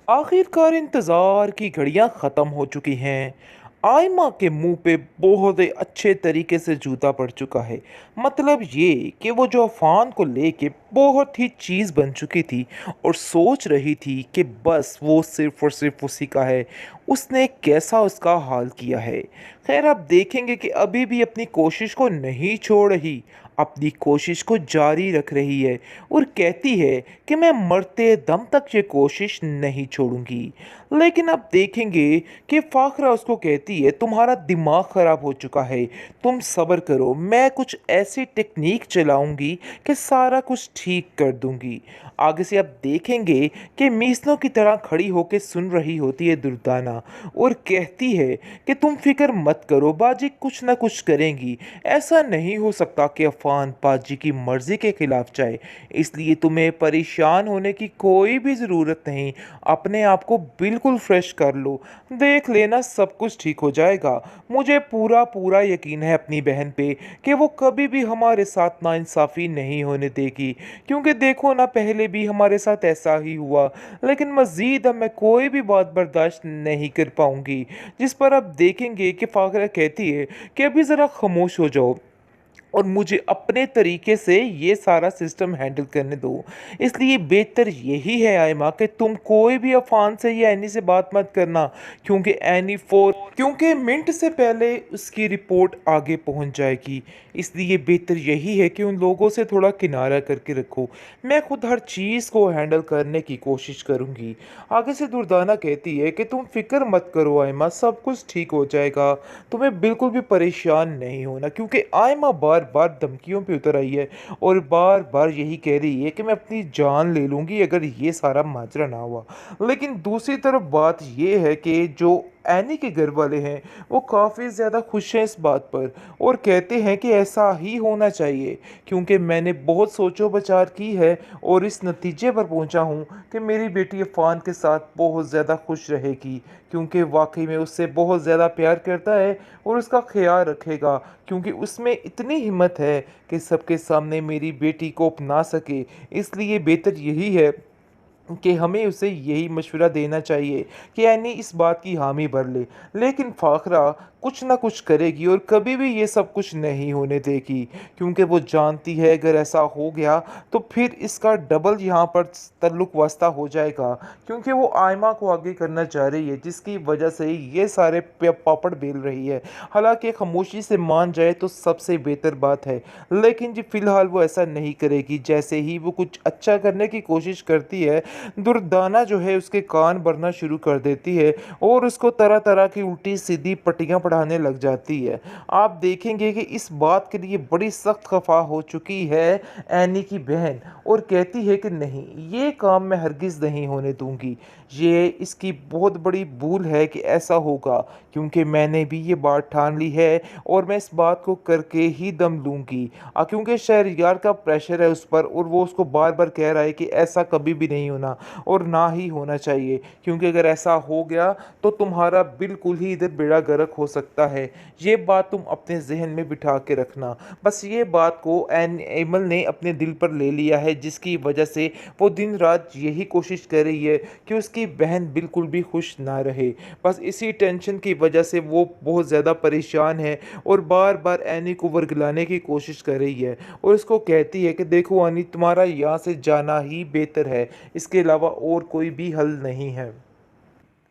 आखिरकार इंतज़ार की घड़ियां ख़त्म हो चुकी हैं। आयमा के मुंह पे बहुत ही अच्छे तरीके से जूता पड़ चुका है। मतलब ये कि वो जो अफान को लेके बहुत ही चीज़ बन चुकी थी और सोच रही थी कि बस वो सिर्फ और सिर्फ उसी का है। उसने कैसा उसका हाल किया है। खैर, आप देखेंगे कि अभी भी अपनी कोशिश को नहीं छोड़ रही, अपनी कोशिश को जारी रख रही है और कहती है कि मैं मरते दम तक ये कोशिश नहीं छोड़ूंगी। लेकिन अब देखेंगे कि फाखरा उसको कहती है तुम्हारा दिमाग ख़राब हो चुका है, तुम सब्र करो, मैं कुछ ऐसी टेक्निक चलाऊंगी कि सारा कुछ ठीक कर दूंगी। आगे से आप देखेंगे कि मीसलों की तरह खड़ी होकर सुन रही होती है दुर्दाना और कहती है कि तुम फिक्र मत करो, बाजी कुछ ना कुछ करेंगी। ऐसा नहीं हो सकता कि अफान बाजी की मर्जी के खिलाफ जाए, इसलिए तुम्हें परेशान होने की कोई भी ज़रूरत नहीं। अपने आप को बिल्कुल फ्रेश कर लो, देख लेना सब कुछ ठीक हो जाएगा। मुझे पूरा पूरा यकीन है अपनी बहन पे कि वो कभी भी हमारे साथ नाइंसाफ़ी नहीं होने देगी, क्योंकि देखो ना पहले भी हमारे साथ ऐसा ही हुआ। लेकिन मज़ीद अब मैं कोई भी बात बर्दाश्त नहीं कर पाऊंगी। जिस पर अब देखेंगे कि फाखरा कहती है कि अभी ज़रा खामोश हो जाओ और मुझे अपने तरीके से ये सारा सिस्टम हैंडल करने दो। इसलिए बेहतर यही है आयमा कि तुम कोई भी अफान से या एनी से बात मत करना, क्योंकि मिनट से पहले उसकी रिपोर्ट आगे पहुंच जाएगी। इसलिए बेहतर यही है कि उन लोगों से थोड़ा किनारा करके रखो। मैं खुद हर चीज़ को हैंडल करने की कोशिश करूंगी। आगे से दुर्दाना कहती है कि तुम फिक्र मत करो आयमा, सब कुछ ठीक हो जाएगा, तुम्हें बिल्कुल भी परेशान नहीं होना। क्योंकि आयमा बार बार धमकियों पे उतर आई है और बार बार यही कह रही है कि मैं अपनी जान ले लूँगी अगर ये सारा माजरा ना हुआ। लेकिन दूसरी तरफ बात ये है कि जो एनी के घर वाले हैं वो काफ़ी ज़्यादा खुश हैं इस बात पर और कहते हैं कि ऐसा ही होना चाहिए, क्योंकि मैंने बहुत सोचो विचार की है और इस नतीजे पर पहुंचा हूं कि मेरी बेटी अफ़ान के साथ बहुत ज़्यादा खुश रहेगी, क्योंकि वाकई में उससे बहुत ज़्यादा प्यार करता है और उसका ख्याल रखेगा, क्योंकि उसमें इतनी हिम्मत है कि सबके सामने मेरी बेटी को अपना सके। इसलिए बेहतर यही है कि हमें उसे यही मशवरा देना चाहिए कि यानी इस बात की हामी भर ले। लेकिन फाखरा कुछ ना कुछ करेगी और कभी भी ये सब कुछ नहीं होने देगी, क्योंकि वो जानती है अगर ऐसा हो गया तो फिर इसका डबल यहाँ पर तल्लुक वास्ता हो जाएगा, क्योंकि वो आयमा को आगे करना चाह रही है, जिसकी वजह से ये सारे पापड़ बेल रही है। हालांकि खामोशी से मान जाए तो सबसे बेहतर बात है, लेकिन जी फिलहाल वो ऐसा नहीं करेगी। जैसे ही वो कुछ अच्छा करने की कोशिश करती है, दुर्दाना जो है उसके कान भरना शुरू कर देती है और उसको तरह तरह की उल्टी सीधी पट्टियां पढ़ाने लग जाती है। आप देखेंगे कि इस बात के लिए बड़ी सख्त खफा हो चुकी है एनी की बहन और कहती है कि नहीं, ये काम मैं हरगिज़ नहीं होने दूंगी। ये इसकी बहुत बड़ी भूल है कि ऐसा होगा, क्योंकि मैंने भी ये बात ठान ली है और मैं इस बात को करके ही दम लूंगी। क्योंकि शहरयार का प्रेशर है उस पर और वो उसको बार बार कह रहा है कि ऐसा कभी भी नहीं होना और ना ही होना चाहिए, क्योंकि अगर ऐसा हो गया तो तुम्हारा बिल्कुल ही इधर बेड़ा गर्क हो सकता है। ये बात तुम अपने जहन में बिठा के रखना। बस ये बात को एन एमल ने अपने दिल पर ले लिया है, जिसकी वजह से वो दिन रात यही कोशिश कर रही है कि उसकी बहन बिल्कुल भी खुश ना रहे। बस इसी टेंशन की वजह से वो बहुत ज़्यादा परेशान है और बार बार एनी को वर्गलाने की कोशिश कर रही है और उसको कहती है कि देखो एनी, तुम्हारा यहाँ से जाना ही बेहतर है, इसके अलावा और कोई भी हल नहीं है।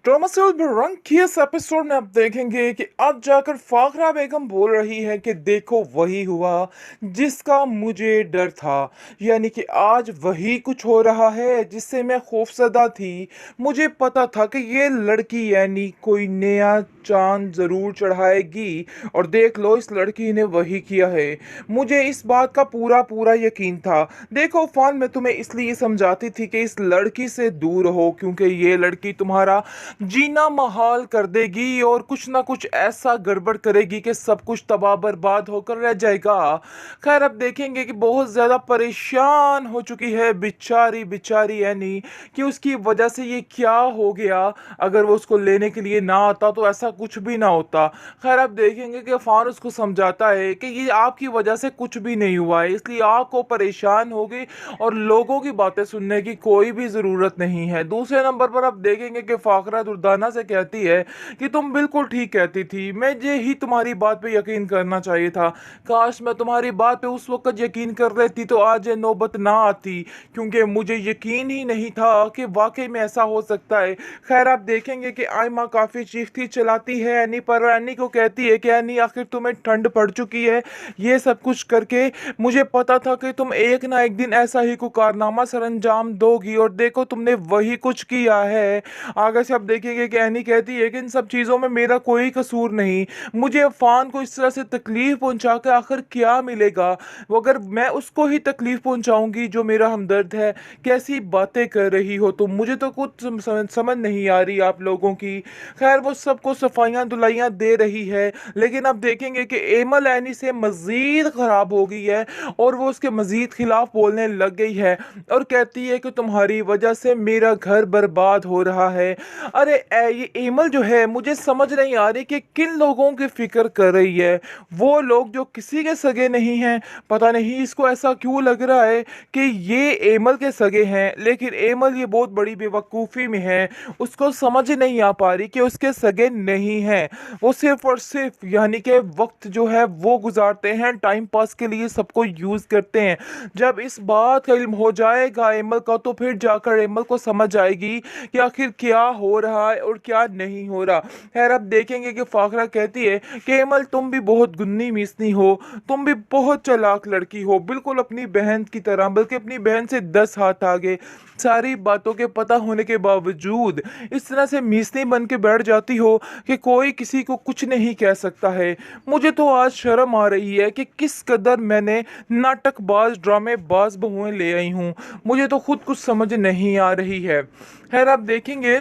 ड्रामा सीरियल बरंग की इस एपिसोड में आप देखेंगे कि अब जाकर फाखरा बेगम बोल रही है कि देखो वही हुआ जिसका मुझे डर था। यानी कि आज वही कुछ हो रहा है जिससे मैं खौफजदा थी। मुझे पता था कि ये लड़की यानी कोई नया चांद जरूर चढ़ाएगी और देख लो इस लड़की ने वही किया है। मुझे इस बात का पूरा पूरा यकीन था। देखो फान, मैं तुम्हें इसलिए समझाती थी कि इस लड़की से दूर रहो, क्योंकि ये लड़की तुम्हारा जीना महाल कर देगी और कुछ ना कुछ ऐसा गड़बड़ करेगी कि सब कुछ तबाह बर्बाद होकर रह जाएगा। खैर अब देखेंगे कि बहुत ज़्यादा परेशान हो चुकी है बेचारी बेचारी एनी कि उसकी वजह से ये क्या हो गया। अगर वो उसको लेने के लिए ना आता तो ऐसा कुछ भी ना होता। खैर अब देखेंगे कि अफान उसको समझाता है कि ये आपकी वजह से कुछ भी नहीं हुआ है, इसलिए आपको परेशान होगी और लोगों की बातें सुनने की कोई भी ज़रूरत नहीं है। दूसरे नंबर पर आप देखेंगे कि फ़ाखरा दुर्दाना से कहती है कि तुम बिल्कुल ठीक कहती थी, मुझे ही तुम्हारी बात पे यकीन करना चाहिए था। काश मैं तुम्हारी बात पे उस वक्त यकीन कर लेती तो आज ये नौबत ना आती, क्योंकि मुझे यकीन ही नहीं था कि वाकई में ऐसा हो सकता है। खैर आप देखेंगे कि आयमा काफ़ी चीखती चलाती है एनी पर, एनी को कहती है कि एनी आखिर तुम्हें ठंड पड़ चुकी है ये सब कुछ करके। मुझे पता था कि तुम एक ना एक दिन ऐसा ही कोई कारनामा सरंजाम दोगी और देखो तुमने वही कुछ किया है। आगे से आप देखेंगे कि एनी कहती है कि इन सब चीज़ों में मेरा कोई कसूर नहीं, मुझे अफान को इस तरह से तकलीफ पहुंचा के आखिर क्या मिलेगा। वो अगर मैं उसको ही तकलीफ पहुंचाऊंगी जो मेरा हमदर्द है। कैसी बातें कर रही हो तुम, मुझे तो कुछ समझ नहीं आ रही आप लोगों की। खैर वो सबको सफाइयाँ दुलाइयाँ दे रही है, लेकिन अब देखेंगे कि एमल एनी से मज़ीद ख़राब हो गई है और वो उसके मज़ीद ख़िलाफ़ बोलने लग गई है और कहती है कि तुम्हारी वजह से मेरा घर बर्बाद हो रहा है। अरे ये एमल जो है मुझे समझ नहीं आ रही कि किन लोगों की फ़िक्र कर रही है। वो लोग जो किसी के सगे नहीं हैं, पता नहीं इसको ऐसा क्यों लग रहा है कि ये एमल के सगे हैं, लेकिन एमल ये बहुत बड़ी बेवकूफ़ी में है। उसको समझ नहीं आ पा रही कि उसके सगे नहीं हैं। वो सिर्फ और सिर्फ यानी कि वक्त जो है वो गुजारते हैं, टाइम पास के लिए सबको यूज़ करते हैं। जब इस बात का इल्म हो जाएगा एमल का तो फिर जाकर एमल को समझ आएगी कि आखिर क्या हो रहा है और क्या नहीं हो रहा। खैर अब देखेंगे कि फाखरा कहती है कि एमल तुम भी बहुत गुन्नी मिसनी हो, तुम भी बहुत चालाक लड़की हो, बिल्कुल अपनी बहन की तरह, बल्कि अपनी बहन से 10 हाथ आगे। सारी बातों के पता होने के बावजूद इस तरह से मीसनी बन के बैठ जाती हो कि कोई किसी को कुछ नहीं कह सकता है। मुझे तो आज शर्म आ रही है कि किस कदर मैंने नाटकबाज ड्रामेबाज बहुएं ले आई हूँ। मुझे तो खुद कुछ समझ नहीं आ रही है। खैर आप देखेंगे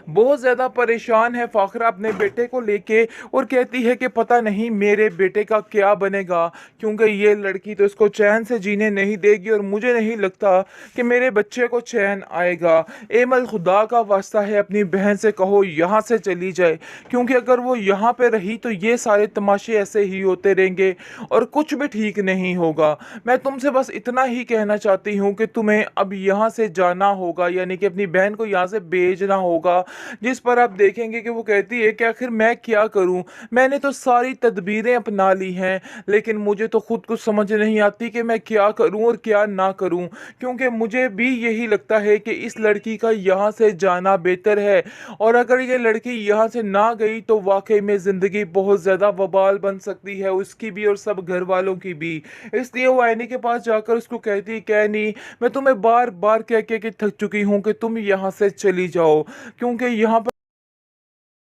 बहुत ज़्यादा परेशान है फ़ाखरा अपने बेटे को लेके और कहती है कि पता नहीं मेरे बेटे का क्या बनेगा, क्योंकि ये लड़की तो इसको चैन से जीने नहीं देगी और मुझे नहीं लगता कि मेरे बच्चे को चैन आएगा। एमल खुदा का वास्ता है अपनी बहन से कहो यहाँ से चली जाए, क्योंकि अगर वो यहाँ पे रही तो ये सारे तमाशे ऐसे ही होते रहेंगे और कुछ भी ठीक नहीं होगा। मैं तुमसे बस इतना ही कहना चाहती हूँ कि तुम्हें अब यहाँ से जाना होगा, यानी कि अपनी बहन को यहाँ से भेजना होगा। जिस पर आप देखेंगे कि वो कहती है कि आखिर मैं क्या करूं, मैंने तो सारी तदबीरें अपना ली हैं, लेकिन मुझे तो खुद कुछ समझ नहीं आती कि मैं क्या करूं और क्या ना करूं, क्योंकि मुझे भी यही लगता है कि इस लड़की का यहाँ से जाना बेहतर है। और अगर ये लड़की यहाँ से ना गई तो वाकई में ज़िंदगी बहुत ज़्यादा वबाल बन सकती है, उसकी भी और सब घर वालों की भी। इसलिए वो एनी के पास जाकर उसको कहती है कि एनी, मैं तुम्हें बार बार कह के थक चुकी हूँ कि तुम यहाँ से चली जाओ, क्योंकि यहाँ पर